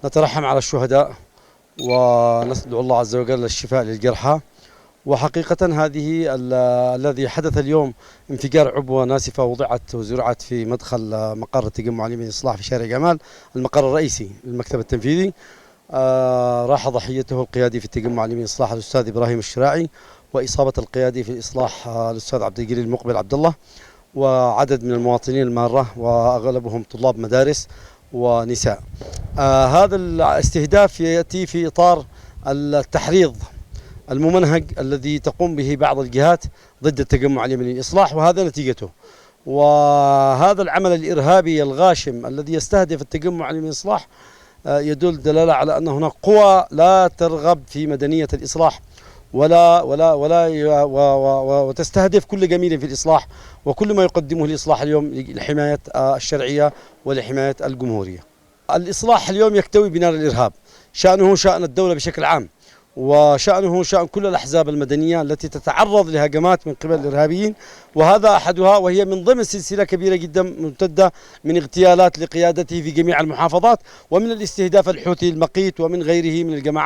نترحم على الشهداء وندعو الله عز وجل الشفاء للجرحى. وحقيقة الذي حدث اليوم انفجار عبوة ناسفة وضعت وزرعت في مدخل مقر التجمع اليمني للإصلاح في شارع جمال، المقر الرئيسي للمكتب التنفيذي. راح ضحيته القيادي في التجمع اليمني للإصلاح الأستاذ إبراهيم الشراعي، وإصابة القيادي في الإصلاح الأستاذ عبد الجليل المقبل عبد الله، وعدد من المواطنين المارة وأغلبهم طلاب مدارس ونساء. هذا الاستهداف يأتي في إطار التحريض الممنهج الذي تقوم به بعض الجهات ضد التجمع اليمني للإصلاح، وهذا نتيجته. وهذا العمل الإرهابي الغاشم الذي يستهدف التجمع اليمني للإصلاح يدل دلالة على أن هناك قوى لا ترغب في مدنية الإصلاح وتستهدف كل جميل في الإصلاح وكل ما يقدمه الإصلاح اليوم لحماية الشرعية ولحماية الجمهورية. الإصلاح اليوم يكتوي بنار الإرهاب، شأنه شأن الدولة بشكل عام، وشأنه شأن كل الأحزاب المدنية التي تتعرض لهجمات من قبل الإرهابيين، وهذا أحدها، وهي من ضمن سلسلة كبيرة جدا ممتدة من اغتيالات لقيادته في جميع المحافظات، ومن الاستهداف الحوثي المقيت ومن غيره من الجماعات